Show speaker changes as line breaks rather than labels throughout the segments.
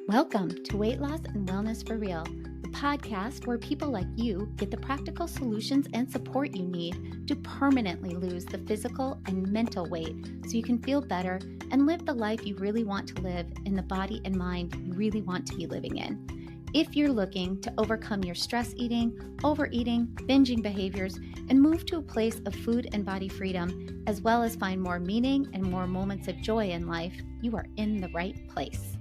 Welcome to Weight Loss and Wellness for Real, the podcast where people like you get the practical solutions and support you need to permanently lose the physical and mental weight so you can feel better and live the life you really want to live in the body and mind you really want to be living in. If you're looking to overcome your stress eating, overeating, binging behaviors, and move to a place of food and body freedom, as well as find more meaning and more moments of joy in life, you are in the right place.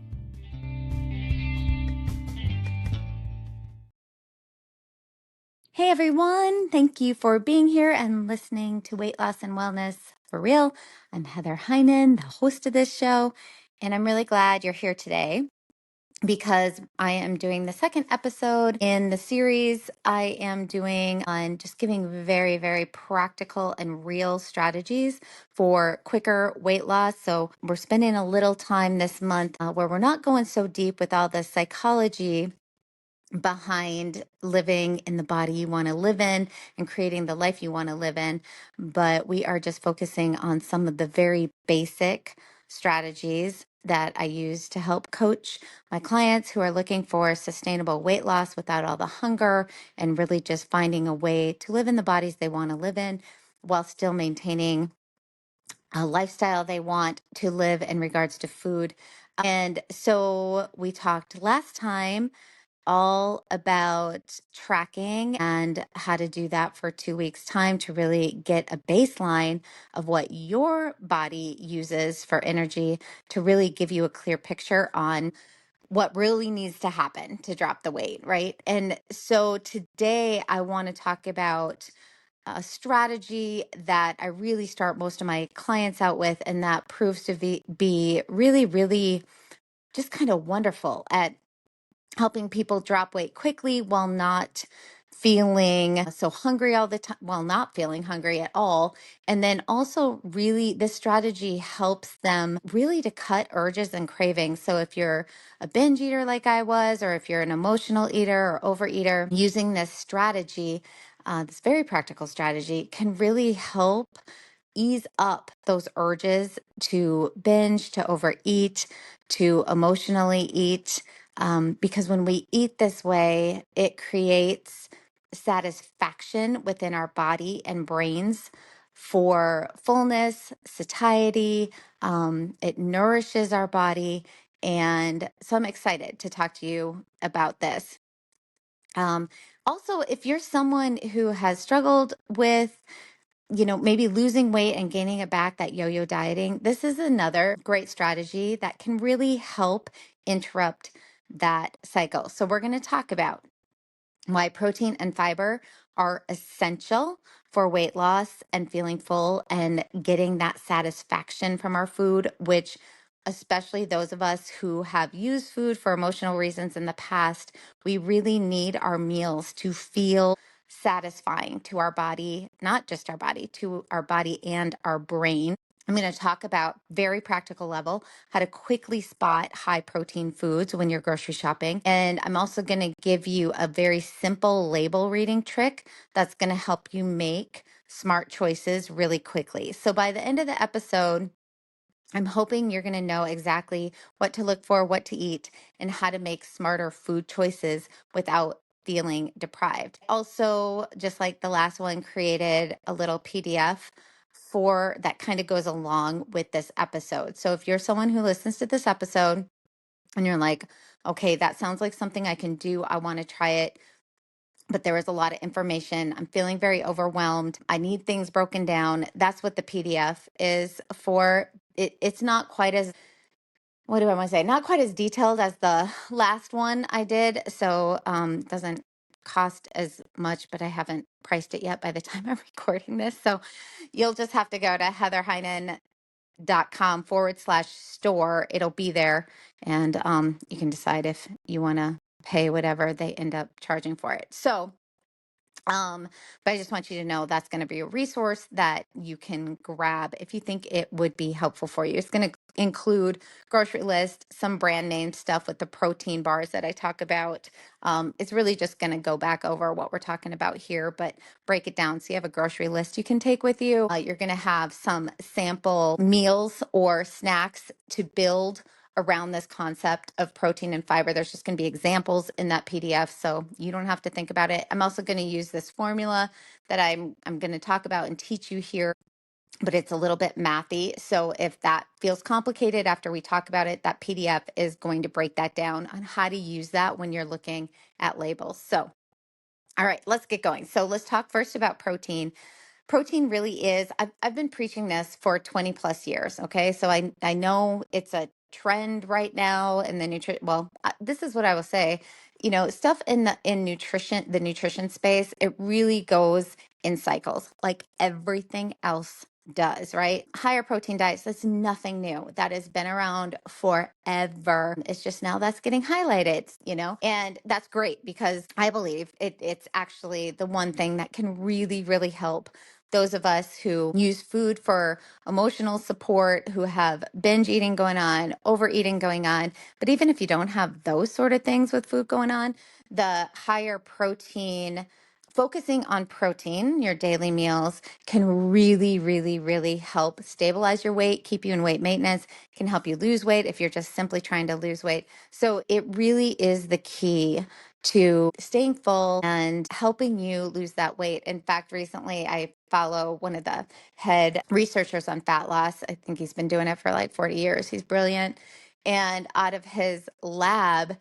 Hey everyone, thank you for being here and listening to Weight Loss and Wellness for Real. I'm Heather Heinen, the host of this show, and I'm really glad you're here today because I am doing the second episode in the series I am doing on just giving very, very practical and real strategies for quicker weight loss. So we're spending a little time this month where we're not going so deep with all the psychology behind living in the body you want to live in and creating the life you want to live in. But we are just focusing on some of the very basic strategies that I use to help coach my clients who are looking for sustainable weight loss without all the hunger and really just finding a way to live in the bodies they want to live in while still maintaining a lifestyle they want to live in regards to food. And so we talked last time all about tracking and how to do that for 2 weeks' time to really get a baseline of what your body uses for energy to really give you a clear picture on what really needs to happen to drop the weight, right? And so today I want to talk about a strategy that I really start most of my clients out with, and that proves to be really, really just kind of wonderful at helping people drop weight quickly while not feeling so hungry all the time, while not feeling hungry at all. And then also really this strategy helps them really to cut urges and cravings. So if you're a binge eater like I was, or if you're an emotional eater or overeater, using this strategy, this very practical strategy can really help ease up those urges to binge, to overeat, to emotionally eat. Because when we eat this way, it creates satisfaction within our body and brains for fullness, satiety. It nourishes our body. And so I'm excited to talk to you about this. Um, Also, if you're someone who has struggled with maybe losing weight and gaining it back, that yo-yo dieting, this is another great strategy that can really help interrupt that cycle. So we're going to talk about why protein and fiber are essential for weight loss and feeling full and getting that satisfaction from our food, which especially those of us who have used food for emotional reasons in the past, we really need our meals to feel satisfying to our body, not just our body, to our body and our brain. I'm going to talk about very practical level how to quickly spot high protein foods when you're grocery shopping. And I'm also going to give you a very simple label reading trick that's going to help you make smart choices really quickly. So by the end of the episode, I'm hoping you're going to know exactly what to look for, what to eat, and how to make smarter food choices without feeling deprived. Also, just like the last one, created a little PDF for that kind of goes along with this episode. So if you're someone who listens to this episode and you're like, okay, that sounds like something I can do, I want to try it, but there was a lot of information. I'm feeling very overwhelmed. I need things broken down. That's what the PDF is for. It's not quite as, what do I want to say? Not quite as detailed as the last one I did. So doesn't cost as much, but I haven't priced it yet by the time I'm recording this. So you'll just have to go to heatherheinen.com/store. It'll be there. And you can decide if you want to pay whatever they end up charging for it. So but I just want you to know that's going to be a resource that you can grab if you think it would be helpful for you. It's going to include grocery list, some brand name stuff with the protein bars that I talk about. It's really just going to go back over what we're talking about here, but break it down. So you have a grocery list you can take with you. You're going to have some sample meals or snacks to build around this concept of protein and fiber. There's just going to be examples in that PDF, so you don't have to think about it. I'm also going to use this formula that I'm going to talk about and teach you here, but it's a little bit mathy. So if that feels complicated after we talk about it, that PDF is going to break that down on how to use that when you're looking at labels. So, all right, let's get going. So let's talk first about protein. Protein really is, I've been preaching this for 20 plus years. Okay. So I know it's a trend right now in the this is what I will say, stuff in nutrition, the nutrition space, it really goes in cycles like everything else does, right? Higher protein diets, that's nothing new. That has been around forever. It's just now that's getting highlighted, and that's great because I believe it's actually the one thing that can really, really help those of us who use food for emotional support, who have binge eating going on, overeating going on. But even if you don't have those sort of things with food going on, the higher protein, focusing on protein, your daily meals, can really, really, really help stabilize your weight, keep you in weight maintenance, can help you lose weight if you're just simply trying to lose weight. So it really is the key to staying full and helping you lose that weight. In fact, recently I follow one of the head researchers on fat loss. I think he's been doing it for like 40 years. He's brilliant. And out of his lab,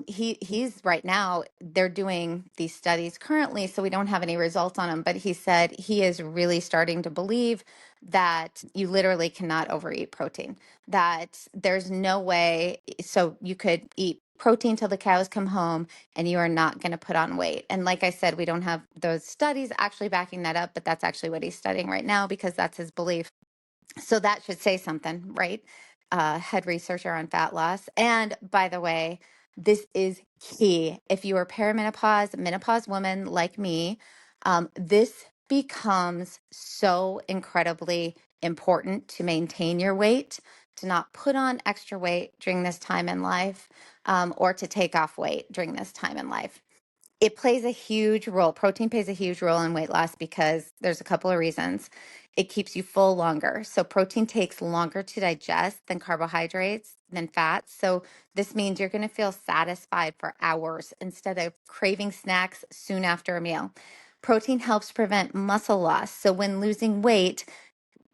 he's right now, they're doing these studies currently, so we don't have any results on them, but he said he is really starting to believe that you literally cannot overeat protein, that there's no way. So you could eat protein till the cows come home and you are not going to put on weight. And like I said, we don't have those studies actually backing that up, but that's actually what he's studying right now because that's his belief. So that should say something, right? Head researcher on fat loss. And by the way, this is key. If you are perimenopause, menopause woman like me, this becomes so incredibly important to maintain your weight, to not put on extra weight during this time in life, or to take off weight during this time in life. It plays a huge role. Protein plays a huge role in weight loss because there's a couple of reasons. It keeps you full longer. So protein takes longer to digest than carbohydrates, than fats. So this means you're going to feel satisfied for hours instead of craving snacks soon after a meal. Protein helps prevent muscle loss. So when losing weight,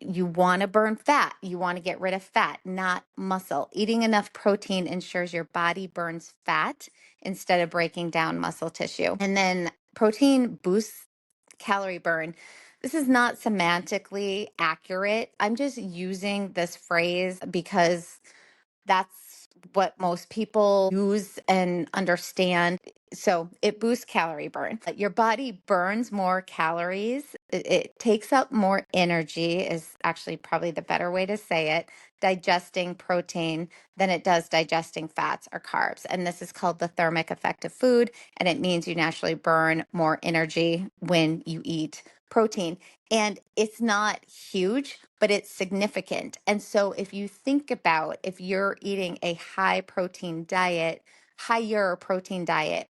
you want to burn fat. You want to get rid of fat, not muscle. Eating enough protein ensures your body burns fat instead of breaking down muscle tissue. And then protein boosts calorie burn. This is not semantically accurate. I'm just using this phrase because that's what most people use and understand. So it boosts calorie burn. Your body burns more calories. It takes up more energy, is actually probably the better way to say it, digesting protein than it does digesting fats or carbs. And this is called the thermic effect of food. And it means you naturally burn more energy when you eat protein. And it's not huge, but it's significant. And so if you think about if you're eating a higher protein diet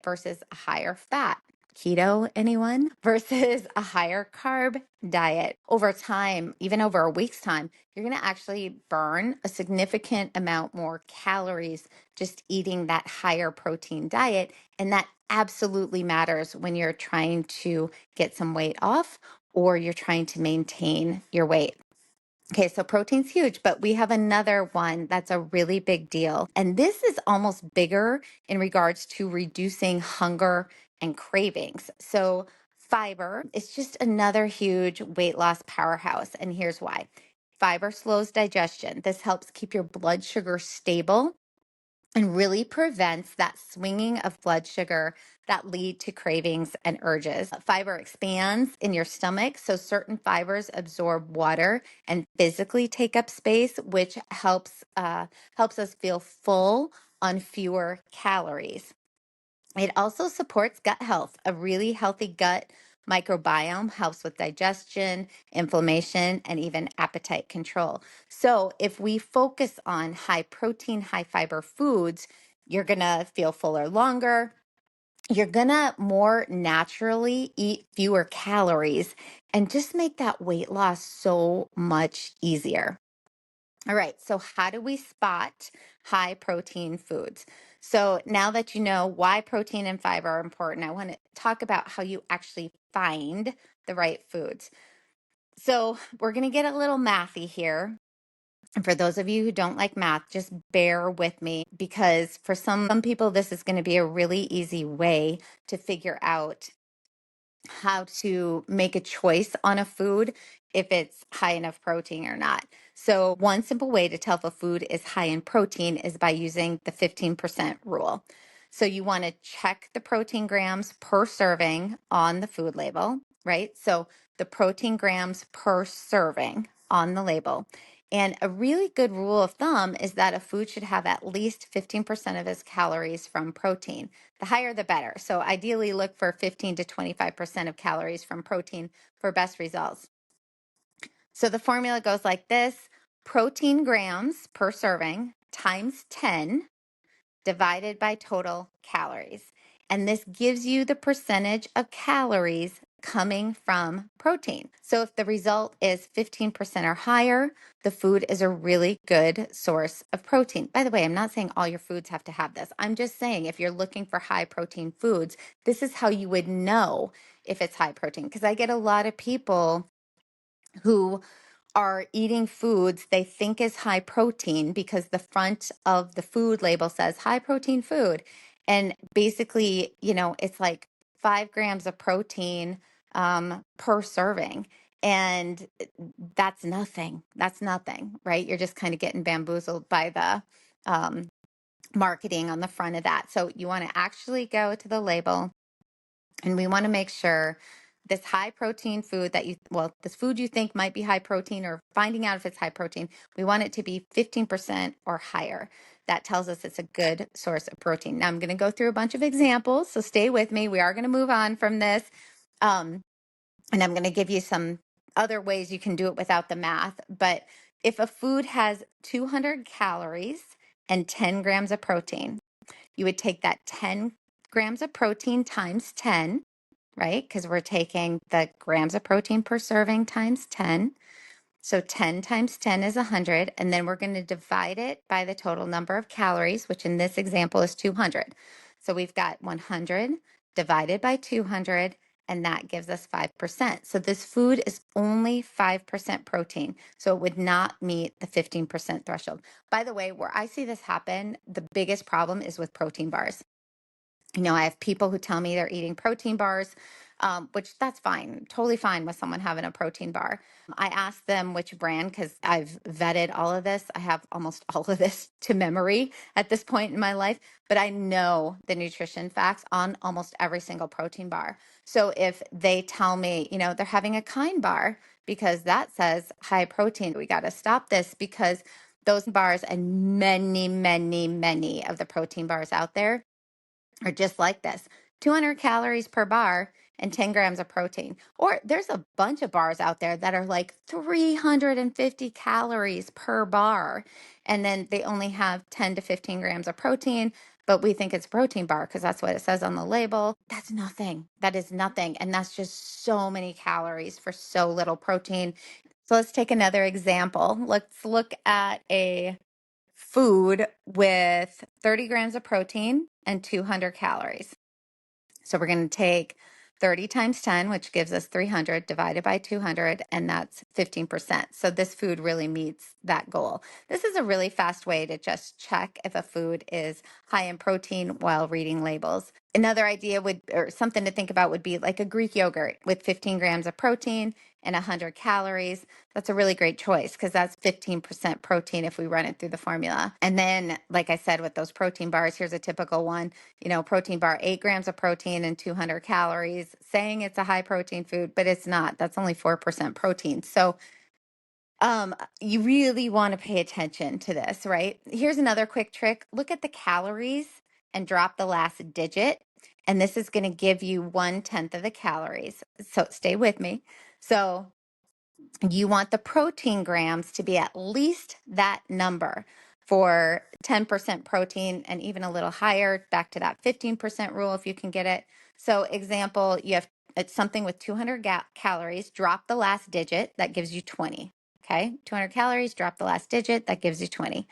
versus a higher fat, keto, anyone, versus a higher carb diet, over time, even over a week's time, you're going to actually burn a significant amount more calories just eating that higher protein diet. And that absolutely matters when you're trying to get some weight off or you're trying to maintain your weight. Okay, so protein's huge, but we have another one that's a really big deal. And this is almost bigger in regards to reducing hunger and cravings. So, fiber is just another huge weight loss powerhouse. And here's why: fiber slows digestion. This helps keep your blood sugar stable and really prevents that swinging of blood sugar that lead to cravings and urges. Fiber expands in your stomach, so certain fibers absorb water and physically take up space, which helps us feel full on fewer calories. It also supports gut health. A really healthy gut microbiome helps with digestion, inflammation, and even appetite control. So, if we focus on high protein, high fiber foods, you're going to feel fuller longer. You're going to more naturally eat fewer calories and just make that weight loss so much easier. All right, so how do we spot high protein foods? So now that you know why protein and fiber are important, I want to talk about how you actually find the right foods. So we're going to get a little mathy here. And for those of you who don't like math, just bear with me because for some people, this is going to be a really easy way to figure out how to make a choice on a food if it's high enough protein or not. So, one simple way to tell if a food is high in protein is by using the 15% rule. So, you want to check the protein grams per serving on the food label, right? So, the protein grams per serving on the label. And a really good rule of thumb is that a food should have at least 15% of its calories from protein. The higher, the better. So ideally look for 15 to 25% of calories from protein for best results. So the formula goes like this: protein grams per serving times 10 divided by total calories. And this gives you the percentage of calories coming from protein. So if the result is 15% or higher, the food is a really good source of protein. By the way, I'm not saying all your foods have to have this. I'm just saying if you're looking for high protein foods, this is how you would know if it's high protein. Because I get a lot of people who are eating foods they think is high protein because the front of the food label says high protein food. And basically, it's like 5 grams of protein per serving. And that's nothing. That's nothing, right? You're just kind of getting bamboozled by the marketing on the front of that. So you want to actually go to the label and we want to make sure this high protein food this food you think might be high protein or finding out if it's high protein, we want it to be 15% or higher. That tells us it's a good source of protein. Now I'm going to go through a bunch of examples, so stay with me. We are going to move on from this. And I'm going to give you some other ways you can do it without the math. But if a food has 200 calories and 10 grams of protein, you would take that 10 grams of protein times 10, right? Because we're taking the grams of protein per serving times 10. So 10 times 10 is 100. And then we're going to divide it by the total number of calories, which in this example is 200. So we've got 100 divided by 200, and that gives us 5%. So this food is only 5% protein. So it would not meet the 15% threshold. By the way, where I see this happen, the biggest problem is with protein bars. I have people who tell me they're eating protein bars, which that's fine, totally fine with someone having a protein bar. I ask them which brand because I've vetted all of this. I have almost all of this to memory at this point in my life, but I know the nutrition facts on almost every single protein bar. So if they tell me, they're having a Kind bar because that says high protein, we got to stop this because those bars and many, many, many of the protein bars out there are just like this: 200 calories per bar and 10 grams of protein. Or there's a bunch of bars out there that are like 350 calories per bar. And then they only have 10 to 15 grams of protein, but we think it's a protein bar because that's what it says on the label. That's nothing. That is nothing. And that's just so many calories for so little protein. So let's take another example. Let's look at a food with 30 grams of protein and 200 calories. So we're going to take 30 times 10, which gives us 300 divided by 200, and that's 15%. So this food really meets that goal. This is a really fast way to just check if a food is high in protein while reading labels. Another idea or something to think about would be like a Greek yogurt with 15 grams of protein and 100 calories. That's a really great choice because that's 15% protein if we run it through the formula. And then, like I said, with those protein bars, here's a typical one. Protein bar, 8 grams of protein and 200 calories, saying it's a high protein food, but it's not. That's only 4% protein. So you really want to pay attention to this, right? Here's another quick trick. Look at the calories and drop the last digit. And this is going to give you 1/10 of the calories. So stay with me. So you want the protein grams to be at least that number for 10% protein and even a little higher, back to that 15% rule if you can get it. So example, it's something with 200 calories, drop the last digit, that gives you 20. Okay, 200 calories, drop the last digit, that gives you 20.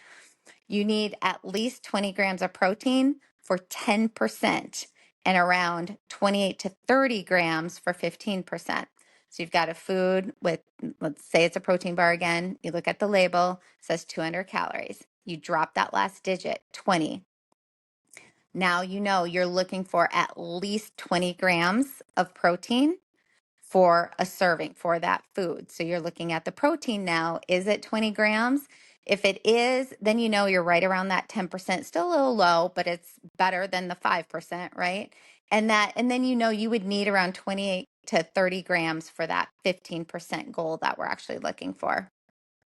You need at least 20 grams of protein for 10% and around 28 to 30 grams for 15%. So you've got a food with, let's say it's a protein bar again. You look at the label, it says 200 calories. You drop that last digit, 20. Now you know you're looking for at least 20 grams of protein for a serving for that food. So you're looking at the protein now. Is it 20 grams? If it is, then you know you're right around that 10%, still a little low, but it's better than the 5%, right? And then you know you would need around 28 to 30 grams for that 15% goal that we're actually looking for.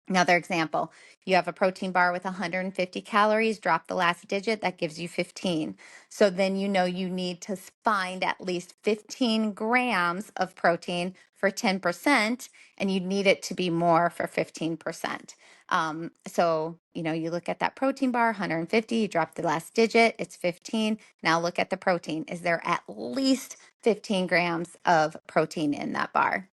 Another example, you have a protein bar with 150 calories, drop the last digit, that gives you 15. So then you know you need to find at least 15 grams of protein for 10%, and you need it to be more for 15%. So, you know, you look at that protein bar, 150, you drop the last digit, it's 15. Now look at the protein. Is there at least 15 grams of protein in that bar?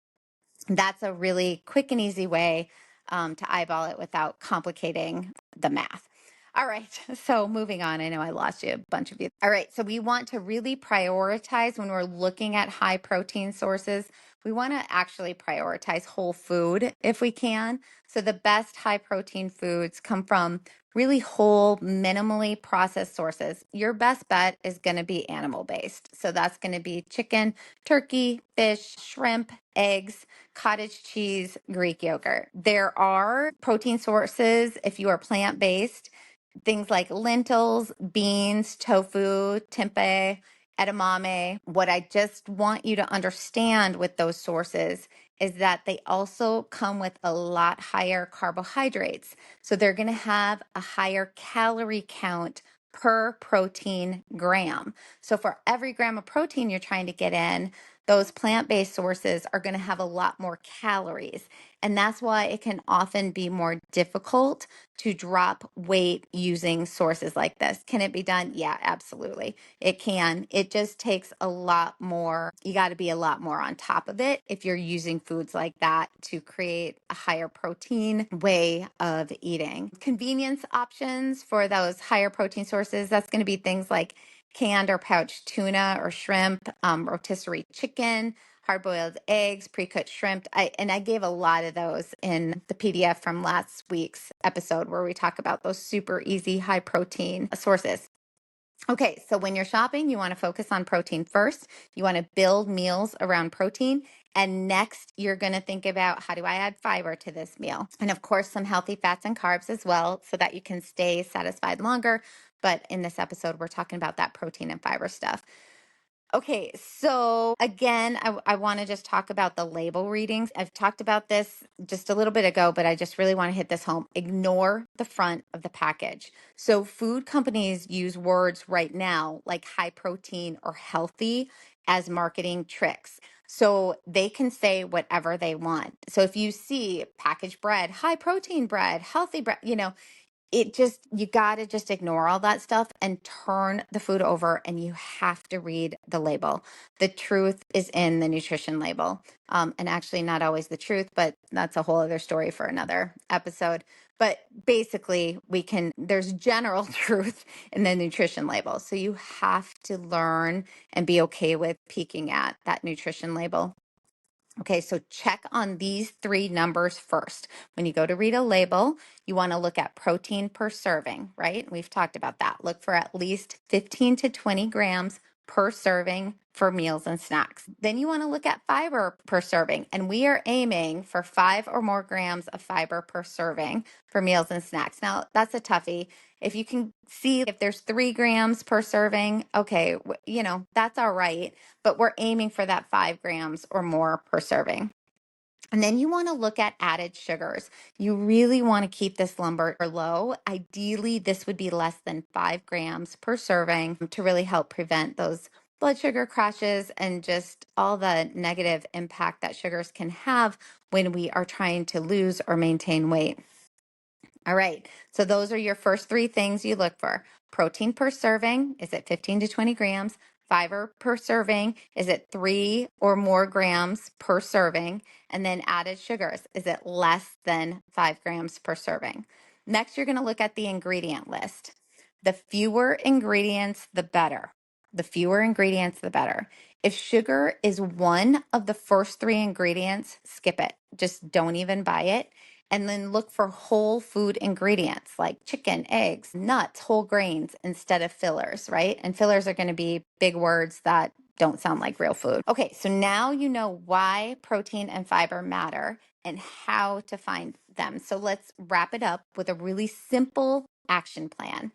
That's a really quick and easy way to eyeball it without complicating the math. All right, so moving on. I know I lost you, a bunch of you. All right, so we want to really prioritize when we're looking at high protein sources. We want to actually prioritize whole food if we can. So the best high protein foods come from really whole, minimally processed sources. Your best bet is going to be animal based. So that's going to be chicken, turkey, fish, shrimp, eggs, cottage cheese, Greek yogurt. There are protein sources if you are plant based, things like lentils, beans, tofu, tempeh, edamame. What I just want you to understand with those sources is that they also come with a lot higher carbohydrates. So they're going to have a higher calorie count per protein gram. So for every gram of protein you're trying to get in, those plant-based sources are going to have a lot more calories. And that's why it can often be more difficult to drop weight using sources like this. Can it be done? Yeah, absolutely. It can. It just takes a lot more. You got to be a lot more on top of it if you're using foods like that to create a higher protein way of eating. Convenience options for those higher protein sources, that's going to be things like canned or pouched tuna or shrimp, rotisserie chicken, hard-boiled eggs, pre-cooked shrimp. I gave a lot of those in the PDF from last week's episode where we talk about those super easy high protein sources. Okay, so when you're shopping, you want to focus on protein first. You want to build meals around protein. And next, you're going to think about, how do I add fiber to this meal? And of course, some healthy fats and carbs as well, so that you can stay satisfied longer. But in this episode, we're talking about that protein and fiber stuff. Okay, so again, I want to just talk about the label readings. I've talked about this just a little bit ago, but I just really want to hit this home. Ignore the front of the package. So food companies use words right now like high protein or healthy as marketing tricks. So they can say whatever they want. So if you see packaged bread, high protein bread, healthy bread, you got to just ignore all that stuff and turn the food over, and you have to read the label. The truth is in the nutrition label. And actually not always the truth, but that's a whole other story for another episode. But basically there's general truth in the nutrition label. So you have to learn and be okay with peeking at that nutrition label. Okay, so check on these three numbers first. When you go to read a label, you want to look at protein per serving, right? We've talked about that. Look for at least 15 to 20 grams per serving for meals and snacks. Then you want to look at fiber per serving, and we are aiming for 5 or more grams of fiber per serving for meals and snacks. Now, that's a toughie. If you can see if there's 3 grams per serving, okay, that's all right, but we're aiming for that 5 grams or more per serving. And then you want to look at added sugars. You really want to keep this number low. Ideally, this would be less than 5 grams per serving to really help prevent those blood sugar crashes and just all the negative impact that sugars can have when we are trying to lose or maintain weight. All right, so those are your first 3 things you look for. Protein per serving, is it 15 to 20 grams? fiber per serving? Is it 3 or more grams per serving? And then added sugars, is it less than 5 grams per serving? Next, you're going to look at the ingredient list. The fewer ingredients, the better. The fewer ingredients, the better. If sugar is one of the first 3 ingredients, skip it. Just don't even buy it. And then look for whole food ingredients like chicken, eggs, nuts, whole grains instead of fillers, right? And fillers are going to be big words that don't sound like real food. Okay, so now you know why protein and fiber matter and how to find them. So let's wrap it up with a really simple action plan.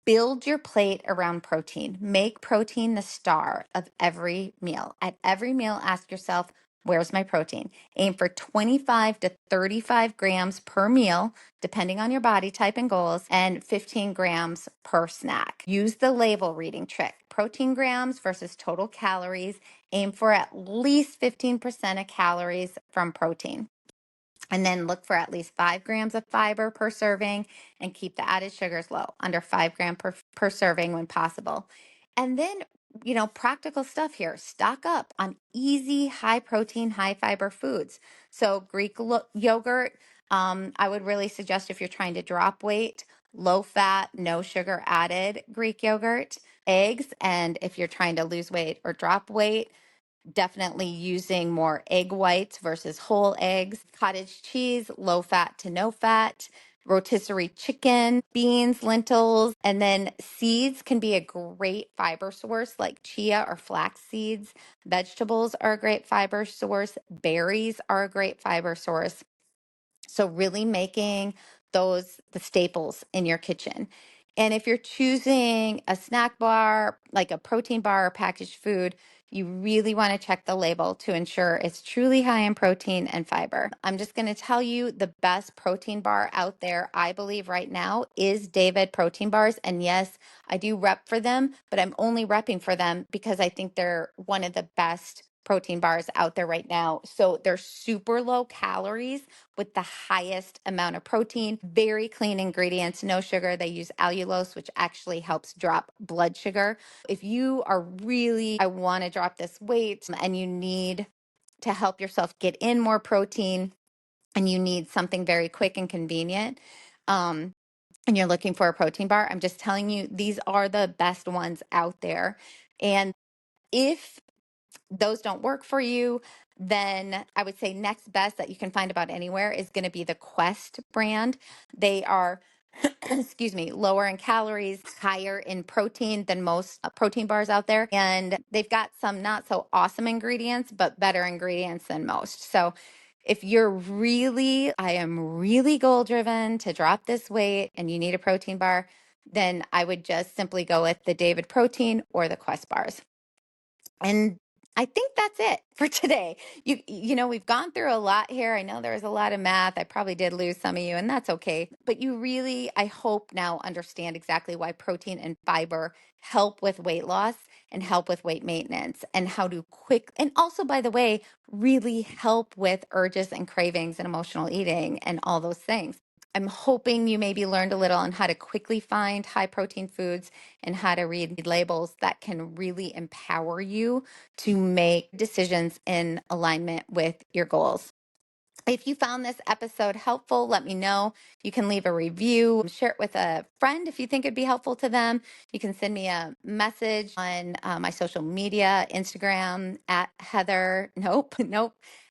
Build your plate around protein. Make protein the star of every meal. At every meal, ask yourself, where's my protein? Aim for 25 to 35 grams per meal, depending on your body type and goals, and 15 grams per snack. Use the label reading trick. Protein grams versus total calories. Aim for at least 15% of calories from protein. And then look for at least 5 grams of fiber per serving and keep the added sugars low, under 5 grams per serving when possible. And then, practical stuff here. Stock up on easy, high protein, high fiber foods. So, Greek yogurt, I would really suggest if you're trying to drop weight, low fat, no sugar added Greek yogurt, eggs. And if you're trying to lose weight or drop weight, definitely using more egg whites versus whole eggs, cottage cheese, low fat to no fat, rotisserie chicken, beans, lentils, and then seeds can be a great fiber source like chia or flax seeds. Vegetables are a great fiber source. Berries are a great fiber source. So really making those the staples in your kitchen. And if you're choosing a snack bar, like a protein bar or packaged food, you really want to check the label to ensure it's truly high in protein and fiber. I'm just going to tell you the best protein bar out there, I believe right now, is David protein bars. And yes, I do rep for them, but I'm only repping for them because I think they're one of the best protein bars out there right now. So they're super low calories with the highest amount of protein, very clean ingredients, no sugar. They use allulose, which actually helps drop blood sugar. If you are really, I want to drop this weight and you need to help yourself get in more protein and you need something very quick and convenient, and you're looking for a protein bar, I'm just telling you, these are the best ones out there. And if those don't work for you, then I would say next best that you can find about anywhere is going to be the Quest brand. They are, excuse me, lower in calories, higher in protein than most protein bars out there. And they've got some not so awesome ingredients, but better ingredients than most. So if I am really goal driven to drop this weight and you need a protein bar, then I would just simply go with the David protein or the Quest bars. And I think that's it for today. We've gone through a lot here. I know there was a lot of math. I probably did lose some of you, and that's okay. But you really, I hope now understand exactly why protein and fiber help with weight loss and help with weight maintenance and how to and also, by the way, really help with urges and cravings and emotional eating and all those things. I'm hoping you maybe learned a little on how to quickly find high protein foods and how to read labels that can really empower you to make decisions in alignment with your goals. If you found this episode helpful, let me know. You can leave a review, share it with a friend if you think it'd be helpful to them. You can send me a message on my social media, Instagram at Heather, nope,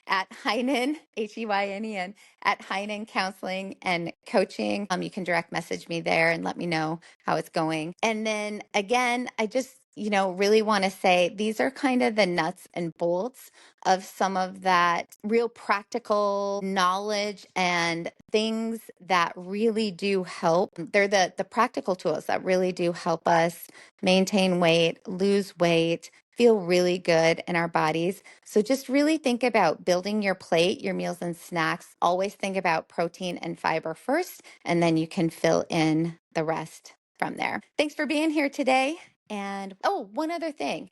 at Heinen, Heinen, at Heinen Counseling and Coaching. You can direct message me there and let me know how it's going. And then again, I just, really want to say these are kind of the nuts and bolts of some of that real practical knowledge and things that really do help. They're the practical tools that really do help us maintain weight, lose weight, feel really good in our bodies. So just really think about building your plate, your meals and snacks. Always think about protein and fiber first, and then you can fill in the rest from there. Thanks for being here today. And one other thing.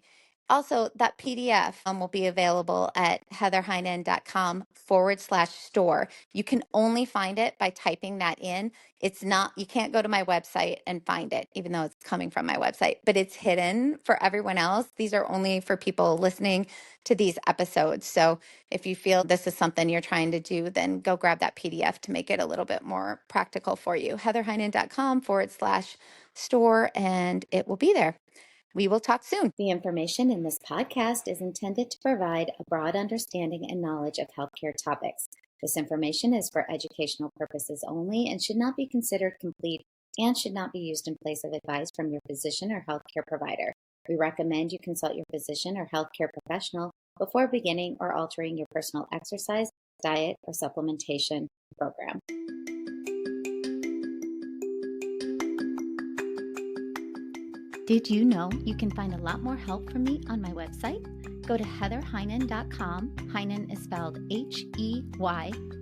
Also, that PDF will be available at heatherheinen.com/store. You can only find it by typing that in. It's not, you can't go to my website and find it, even though it's coming from my website, but it's hidden for everyone else. These are only for people listening to these episodes. So if you feel this is something you're trying to do, then go grab that PDF to make it a little bit more practical for you. heatherheinen.com/store, and it will be there. We will talk soon. The information in this podcast is intended to provide a broad understanding and knowledge of healthcare topics. This information is for educational purposes only and should not be considered complete and should not be used in place of advice from your physician or healthcare provider. We recommend you consult your physician or healthcare professional before beginning or altering your personal exercise, diet, or supplementation program. Did you know you can find a lot more help from me on my website? Go to heatherheinen.com. Heinen is spelled Heynen,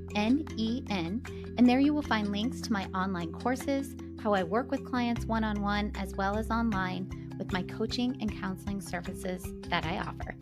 and there you will find links to my online courses, how I work with clients one-on-one, as well as online with my coaching and counseling services that I offer.